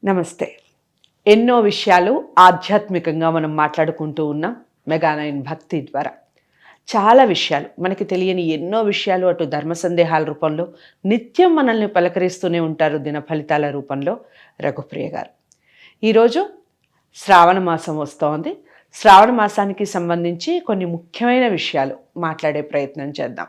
నమస్తే. ఎన్నో విషయాలు ఆధ్యాత్మికంగా మనం మాట్లాడుకుంటూ ఉన్నాం మెగా9 భక్తి ద్వారా. చాలా విషయాలు మనకి తెలియని ఎన్నో విషయాలు అటు ధర్మ సందేహాల రూపంలో నిత్యం మనల్ని పలకరిస్తూనే ఉంటారు దిన ఫలితాల రూపంలో రఘుప్రియ గారు. ఈరోజు శ్రావణ మాసం వస్తోంది. శ్రావణ మాసానికి సంబంధించి కొన్ని ముఖ్యమైన విషయాలు మాట్లాడే ప్రయత్నం చేద్దాం.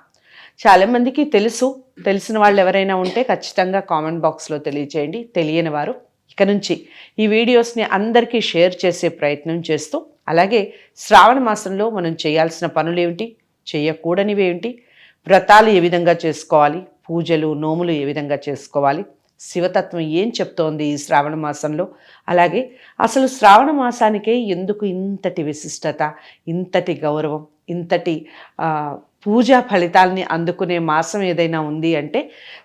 చాలామందికి తెలిసిన వాళ్ళు ఎవరైనా ఉంటే ఖచ్చితంగా కామెంట్ బాక్స్లో తెలియచేయండి. తెలియని వారు ఇక నుంచి ఈ వీడియోస్ని అందరికీ షేర్ చేసే ప్రయత్నం చేస్తూ, అలాగే శ్రావణ మాసంలో మనం చేయాల్సిన పనులు ఏమిటి, చేయకూడనివి ఏమిటి, వ్రతాలు ఏ విధంగా చేసుకోవాలి, పూజలు నోములు ఏ విధంగా చేసుకోవాలి, శివతత్వం ఏం చెప్తోంది ఈ శ్రావణ మాసంలో, అలాగే అసలు శ్రావణ మాసానికే ఎందుకు ఇంతటి విశిష్టత, ఇంతటి గౌరవం, ఇంతటి పూజా ఫలితాలని అందుకునే మాసం ఏదైనా ఉంది అంటే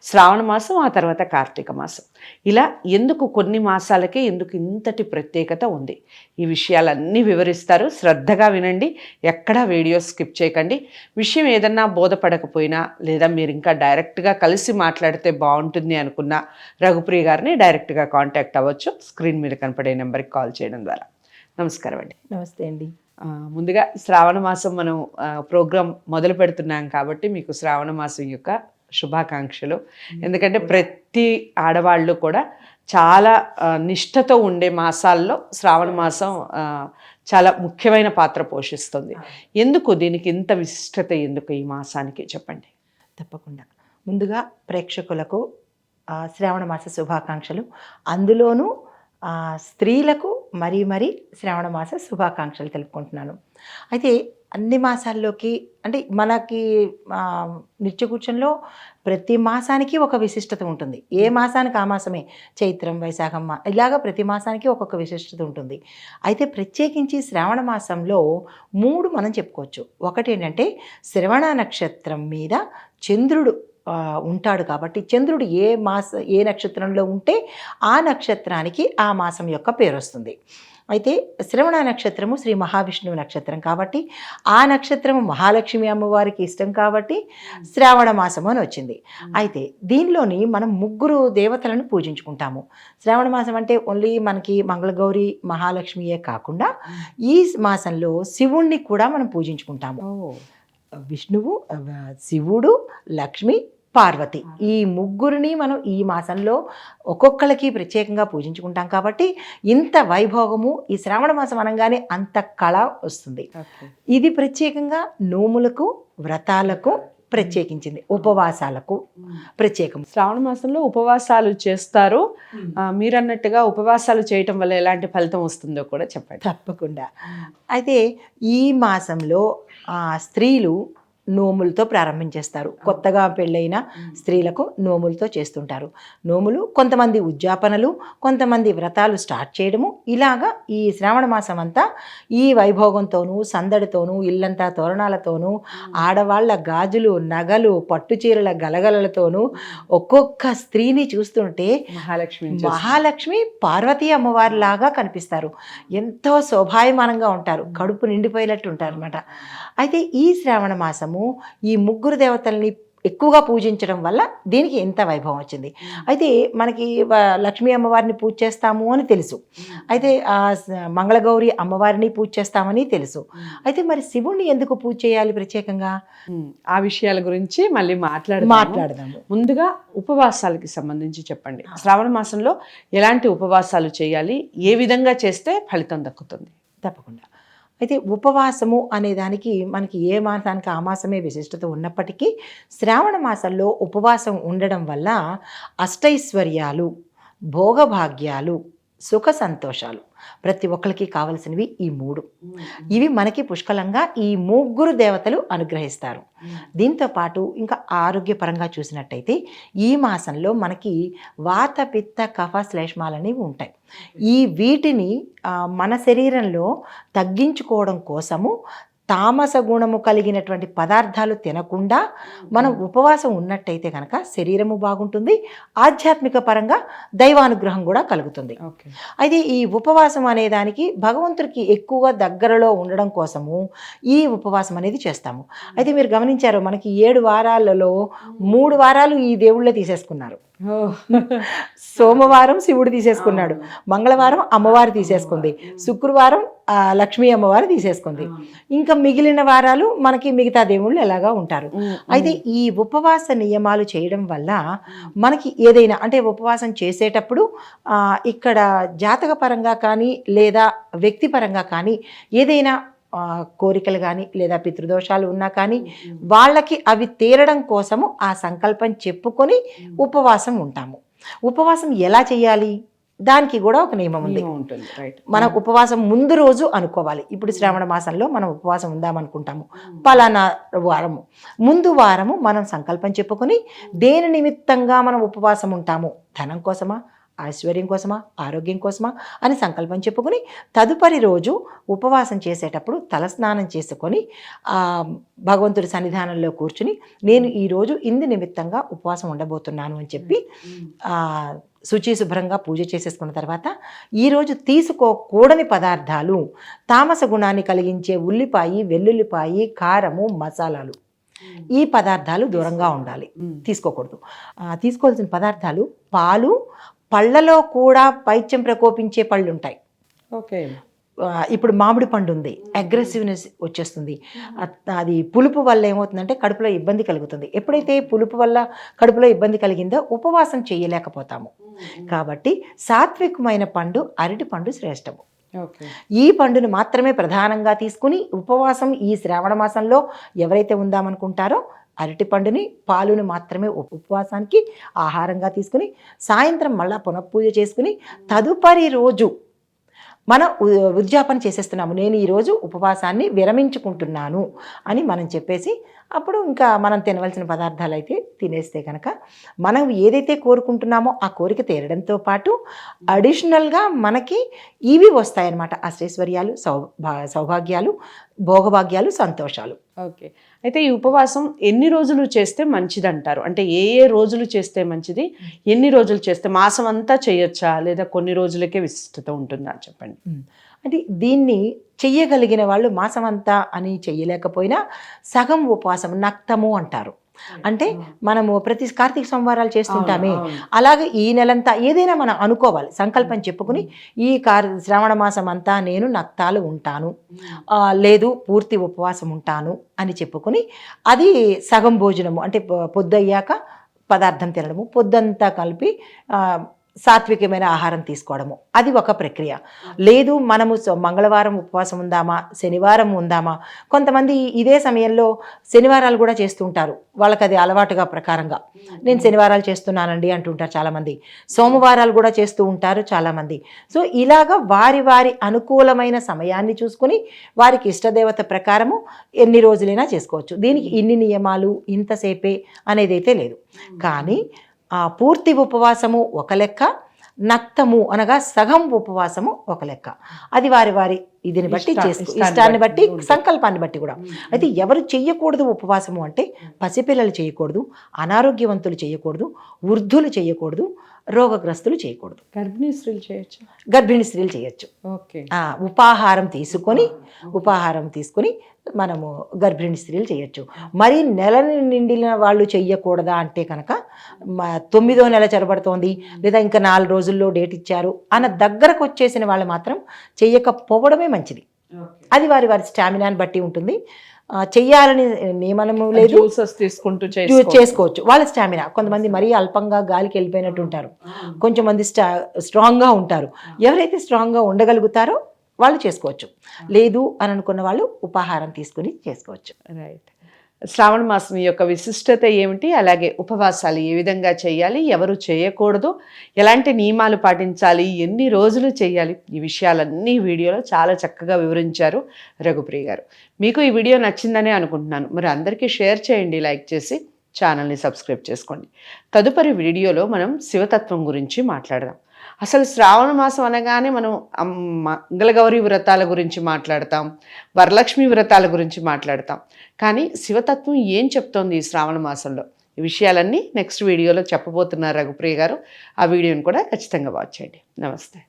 శ్రావణ మాసం, ఆ తర్వాత కార్తీక మాసం. ఇలా ఎందుకు కొన్ని మాసాలకే ఎందుకు ఇంతటి ప్రత్యేకత ఉంది, ఈ విషయాలన్నీ వివరిస్తారు. శ్రద్ధగా వినండి, ఎక్కడా వీడియో స్కిప్ చేయకండి. విషయం ఏదన్నా బోధపడకపోయినా లేదా మీరు ఇంకా డైరెక్ట్గా కలిసి మాట్లాడితే బాగుంటుంది అనుకున్న రఘుప్రియ గారిని డైరెక్ట్గా కాంటాక్ట్ అవ్వచ్చు. స్క్రీన్ మీద కనపడే నెంబర్కి కాల్ చేయడం ద్వారా. నమస్కారం అండి. నమస్తే అండి. ముందుగా శ్రావణ మాసం మనం ప్రోగ్రాం మొదలు పెడుతున్నాం కాబట్టి మీకు శ్రావణ మాసం యొక్క శుభాకాంక్షలు. ఎందుకంటే ప్రతి ఆడవాళ్ళు కూడా చాలా నిష్ఠతో ఉండే మాసాల్లో శ్రావణ మాసం చాలా ముఖ్యమైన పాత్ర పోషిస్తుంది. ఎందుకు దీనికి ఇంత విశిష్టత, ఎందుకు ఈ మాసానికి చెప్పండి. తప్పకుండా. ముందుగా ప్రేక్షకులకు శ్రావణ మాస శుభాకాంక్షలు. అందులోనూ స్త్రీలకు మరీ శ్రావణ మాస శుభాకాంక్షలు తెలుపుకుంటున్నాను. అయితే అన్ని మాసాల్లోకి అంటే మనకి నిత్యకూర్చంలో ప్రతి మాసానికి ఒక విశిష్టత ఉంటుంది. ఏ మాసానికి ఆ మాసమే, చైత్రం, వైశాఖం ఇలాగా ప్రతి మాసానికి ఒక్కొక్క విశిష్టత ఉంటుంది. అయితే ప్రత్యేకించి శ్రావణ మాసంలో 3 మనం చెప్పుకోవచ్చు. ఒకటి ఏంటంటే శ్రవణ నక్షత్రం మీద చంద్రుడు ఉంటాడు కాబట్టి చంద్రుడు ఏ నక్షత్రంలో ఉంటే ఆ నక్షత్రానికి ఆ మాసం యొక్క పేరు వస్తుంది. అయితే శ్రవణ నక్షత్రము శ్రీ మహావిష్ణువు నక్షత్రం కాబట్టి ఆ నక్షత్రము మహాలక్ష్మి అమ్మవారికి ఇష్టం కాబట్టి శ్రావణ మాసము అని వచ్చింది. అయితే దీనిలోని మనం 3 దేవతలను పూజించుకుంటాము. శ్రావణ మాసం అంటే ఓన్లీ మనకి మంగళగౌరి మహాలక్ష్మియే కాకుండా ఈ మాసంలో శివుణ్ణి కూడా మనం పూజించుకుంటాము. విష్ణువు, శివుడు, లక్ష్మి, పార్వతి, ఈ 3ని మనం ఈ మాసంలో ఒక్కొక్కరికి ప్రత్యేకంగా పూజించుకుంటాం కాబట్టి ఇంత వైభోగము ఈ శ్రావణ మాసం అనగానే అంత కళ వస్తుంది. ఇది ప్రత్యేకంగా నోములకు, వ్రతాలకు ప్రత్యేకించింది, ఉపవాసాలకు ప్రత్యేకం. శ్రావణ మాసంలో ఉపవాసాలు చేస్తారు. మీరన్నట్టుగా ఉపవాసాలు చేయటం వల్ల ఎలాంటి ఫలితం వస్తుందో కూడా చెప్పండి. తప్పకుండా. అయితే ఈ మాసంలో స్త్రీలు నోములతో ప్రారంభించేస్తారు. కొత్తగా పెళ్ళైన స్త్రీలకు నోములతో చేస్తుంటారు. నోములు, కొంతమంది ఉద్యాపనలు, కొంతమంది వ్రతాలు స్టార్ట్ చేయడము, ఇలాగా ఈ శ్రావణ మాసం అంతా ఈ వైభోగంతోనూ సందడితోనూ ఇల్లంతా తోరణాలతోనూ ఆడవాళ్ల గాజులు, నగలు, పట్టుచీరల గలగలలతోనూ ఒక్కొక్క స్త్రీని చూస్తుంటే మహాలక్ష్మి పార్వతీ అమ్మవారిలాగా కనిపిస్తారు. ఎంతో శోభాయమానంగా ఉంటారు, కడుపు నిండిపోయినట్టు ఉంటారు అనమాట. అయితే ఈ శ్రావణ మాసము ఈ 3 దేవతల్ని ఎక్కువగా పూజించడం వల్ల దీనికి ఎంత వైభవం వచ్చింది. అయితే మనకి లక్ష్మీ అమ్మవారిని పూజ చేస్తాము అని తెలుసు, అయితే మంగళగౌరి అమ్మవారిని పూజ చేస్తామని తెలుసు. అయితే మరి శివుణ్ణి ఎందుకు పూజ చేయాలి ప్రత్యేకంగా, ఆ విషయాల గురించి మళ్ళీ మాట్లాడదాము. ముందుగా ఉపవాసాలకి సంబంధించి చెప్పండి. శ్రావణ మాసంలో ఎలాంటి ఉపవాసాలు చేయాలి, ఏ విధంగా చేస్తే ఫలితం దక్కుతుంది? తప్పకుండా. అయితే ఉపవాసము అనే దానికి మనకి ఏ మాసానికి ఆ మాసమే విశిష్టత ఉన్నప్పటికీ శ్రావణ మాసంలో ఉపవాసం ఉండడం వల్ల అష్టైశ్వర్యాలు, భోగభాగ్యాలు, సుఖ సంతోషాలు ప్రతి ఒక్కరికి కావలసినవి ఈ 3. ఇవి మనకి పుష్కలంగా ఈ 3 దేవతలు అనుగ్రహిస్తారు. దీంతో పాటు ఇంకా ఆరోగ్యపరంగా చూసినట్టయితే ఈ మాసంలో మనకి వాత, పిత్త, కఫ, శ్లేష్మాలనేవి ఉంటాయి. వీటిని మన శరీరంలో తగ్గించుకోవడం కోసము తామస గుణము కలిగినటువంటి పదార్థాలు తినకుండా మనం ఉపవాసం ఉన్నట్టయితే కనుక శరీరము బాగుంటుంది, ఆధ్యాత్మిక పరంగా దైవానుగ్రహం కూడా కలుగుతుంది. అయితే ఈ ఉపవాసం అనే దానికి భగవంతుడికి ఎక్కువగా దగ్గరలో ఉండడం కోసము ఈ ఉపవాసం అనేది చేస్తాము. అయితే మీరు గమనించారు, మనకి 7 వారాలలో 3 వారాలు ఈ దేవుళ్ళే తీసేసుకున్నారు. సోమవారం శివుడు తీసేసుకున్నాడు, మంగళవారం అమ్మవారు తీసేసుకుంది, శుక్రవారం లక్ష్మీ అమ్మవారు తీసేసుకుంది. ఇంకా మిగిలిన వారాలు మనకి మిగతా దేవుళ్ళు ఎలాగా ఉంటారు. అయితే ఈ ఉపవాస నియమాలు చేయడం వల్ల మనకి ఏదైనా అంటే ఉపవాసం చేసేటప్పుడు ఇక్కడ జాతక పరంగా కానీ లేదా వ్యక్తిపరంగా కానీ ఏదైనా కోరికలు కానీ లేదా పితృదోషాలు ఉన్నా కానీ వాళ్ళకి అవి తీరడం కోసము ఆ సంకల్పం చెప్పుకొని ఉపవాసం ఉంటాము. ఉపవాసం ఎలా చేయాలి దానికి కూడా ఒక నియమం ఉంది. మనం ఉపవాసం ముందు రోజు అనుకోవాలి. ఇప్పుడు శ్రావణ మాసంలో మనం ఉపవాసం ఉందామనుకుంటాము, పలానా వారము ముందు వారము మనం సంకల్పం చెప్పుకొని దేని నిమిత్తంగా మనం ఉపవాసం ఉంటాము, ధనం కోసమా, ఐశ్వర్యం కోసమా, ఆరోగ్యం కోసమా అని సంకల్పం చెప్పుకొని తదుపరి రోజు ఉపవాసం చేసేటప్పుడు తలస్నానం చేసుకొని భగవంతుడి సన్నిధానంలో కూర్చుని నేను ఈరోజు ఇందు నిమిత్తంగా ఉపవాసం ఉండబోతున్నాను అని చెప్పి శుచి శుభ్రంగా పూజ చేసేసుకున్న తర్వాత ఈరోజు తీసుకోకూడని పదార్థాలు తామస గుణాన్ని కలిగించే ఉల్లిపాయి, వెల్లుల్లిపాయి, కారము, మసాలాలు ఈ పదార్థాలు దూరంగా ఉండాలి, తీసుకోకూడదు. తీసుకోవాల్సిన పదార్థాలు పాలు, పళ్ళలో కూడా పైత్యం ప్రకోపించే పళ్ళు ఉంటాయి. ఓకే, ఇప్పుడు మామిడి పండు ఉంది, అగ్రెసివ్నెస్ వచ్చేస్తుంది. అది పులుపు వల్ల ఏమవుతుందంటే కడుపులో ఇబ్బంది కలుగుతుంది. ఎప్పుడైతే పులుపు వల్ల కడుపులో ఇబ్బంది కలిగిందో ఉపవాసం చేయలేకపోతాము. కాబట్టి సాత్వికమైన పండు అరటి పండు శ్రేష్టము. ఈ పండును మాత్రమే ప్రధానంగా తీసుకుని ఉపవాసం ఈ శ్రావణ మాసంలో ఎవరైతే ఉందామనుకుంటారో అరటి పండుని, పాలుని మాత్రమే ఉపవాసానికి ఆహారంగా తీసుకుని సాయంత్రం మళ్ళా పునఃపూజ చేసుకుని తదుపరి రోజు మనం ఉద్యాపన చేసేస్తున్నాము, నేను ఈరోజు ఉపవాసాన్ని విరమించుకుంటున్నాను అని మనం చెప్పేసి అప్పుడు ఇంకా మనం తినవలసిన పదార్థాలు అయితే తినేస్తే కనుక మనం ఏదైతే కోరుకుంటున్నామో ఆ కోరిక తీరడంతో పాటు అడిషనల్గా మనకి ఇవి వస్తాయన్నమాట, అష్టైశ్వర్యాలు, సౌభాగ్యాలు, భోగభాగ్యాలు, సంతోషాలు. ఓకే, అయితే ఈ ఉపవాసం ఎన్ని రోజులు చేస్తే మంచిది అంటారు? అంటే ఏ ఏ రోజులు చేస్తే మంచిది, ఎన్ని రోజులు చేస్తే, మాసం అంతా చేయొచ్చా లేదా కొన్ని రోజులకే విశిష్టత ఉంటుందా చెప్పండి. అంటే దీన్ని చెయ్యగలిగిన వాళ్ళు మాసం అంతా అని చెయ్యలేకపోయినా సగం ఉపవాసం, నక్తము అంటారు. అంటే మనము ప్రతి కార్తీక సోమవారాలు చేస్తుంటామే, అలాగే ఈ నెలంతా ఏదైనా మనం అనుకోవాలి, సంకల్పం చెప్పుకుని ఈ శ్రావణ మాసం అంతా నేను నక్తాలు ఉంటాను, లేదు పూర్తి ఉపవాసం ఉంటాను అని చెప్పుకొని అది సగం భోజనము అంటే పొద్దయ్యాక పదార్థం తినడము, పొద్దంతా కలిపి సాత్వికమైన ఆహారం తీసుకోవడము, అది ఒక ప్రక్రియ. లేదు మనము మంగళవారం ఉపవాసం ఉందామా, శనివారం ఉందామా, కొంతమంది ఇదే సమయంలో శనివారాలు కూడా చేస్తుంటారు, వాళ్ళకి అది అలవాటుగా ప్రకారంగా నేను శనివారాలు చేస్తున్నానండి అంటుంటారు చాలామంది, సోమవారాలు కూడా చేస్తూ ఉంటారు చాలామంది. సో ఇలాగా వారి వారి అనుకూలమైన సమయాన్ని చూసుకుని వారికి ఇష్టదేవత ప్రకారము ఎన్ని రోజులైనా చేసుకోవచ్చు. దీనికి ఇన్ని నియమాలు ఇంతసేపే అనేది అయితే లేదు. కానీ పూర్తి ఉపవాసము ఒక లెక్క, నక్తము అనగా సగం ఉపవాసము ఒక లెక్క. అది వారి వారి ఇదిని బట్టి ఇష్టాన్ని బట్టి, సంకల్పాన్ని బట్టి కూడా. అయితే ఎవరు చెయ్యకూడదు ఉపవాసము అంటే పసిపిల్లలు చేయకూడదు, అనారోగ్యవంతులు చేయకూడదు, వృద్ధులు చేయకూడదు, రోగగ్రస్తులు చేయకూడదు. గర్భిణీ స్త్రీలు చేయొచ్చు, గర్భిణీ స్త్రీలు చేయొచ్చు. ఓకే, ఉపాహారం తీసుకొని మనము గర్భిణీ స్త్రీలు చేయొచ్చు. మరి నెల నిండిన వాళ్ళు చెయ్యకూడదా అంటే కనుక 9వ నెల చెరబడుతోంది లేదా ఇంకా 4 రోజుల్లో డేట్ ఇచ్చారు అన్న దగ్గరకు వచ్చేసిన వాళ్ళు మాత్రం చెయ్యకపోవడమే మంచిది. అది వారి వారి స్టామినాని బట్టి ఉంటుంది. చెయ్యాలని నియమనము లేదు, తీసుకుంటూ చేసుకోవచ్చు వాళ్ళ స్టామినా. కొంతమంది మరీ అల్పంగా గాలికి వెళ్ళిపోయినట్టు ఉంటారు, కొంచెం మంది స్ట్రాంగ్గా ఉంటారు. ఎవరైతే స్ట్రాంగ్గా ఉండగలుగుతారో వాళ్ళు చేసుకోవచ్చు, లేదు అని అనుకున్న వాళ్ళు ఉపాహారం తీసుకుని చేసుకోవచ్చు. రైట్. శ్రావణ మాసం యొక్క విశిష్టత ఏమిటి, అలాగే ఉపవాసాలు ఏ విధంగా చేయాలి, ఎవరు చేయకూడదు, ఎలాంటి నియమాలు పాటించాలి, ఎన్ని రోజులు చేయాలి, ఈ విషయాలన్నీ వీడియోలో చాలా చక్కగా వివరించారు రఘుప్రియ గారు. మీకు ఈ వీడియో నచ్చిందనే అనుకుంటున్నాను. మరి అందరికీ షేర్ చేయండి, లైక్ చేసి ఛానల్ని సబ్స్క్రైబ్ చేసుకోండి. తదుపరి వీడియోలో మనం శివతత్వం గురించి మాట్లాడదాం. అసలు శ్రావణ మాసం అనగానే మనం మంగళగౌరి వ్రతాల గురించి మాట్లాడతాం, వరలక్ష్మి వ్రతాల గురించి మాట్లాడతాం. కానీ శివతత్వం ఏం చెప్తోంది ఈ శ్రావణ మాసంలో, ఈ విషయాలన్నీ నెక్స్ట్ వీడియోలో చెప్పబోతున్నారు రఘుప్రియ గారు. ఆ వీడియోని కూడా ఖచ్చితంగా వాచ్ చేయండి. నమస్తే.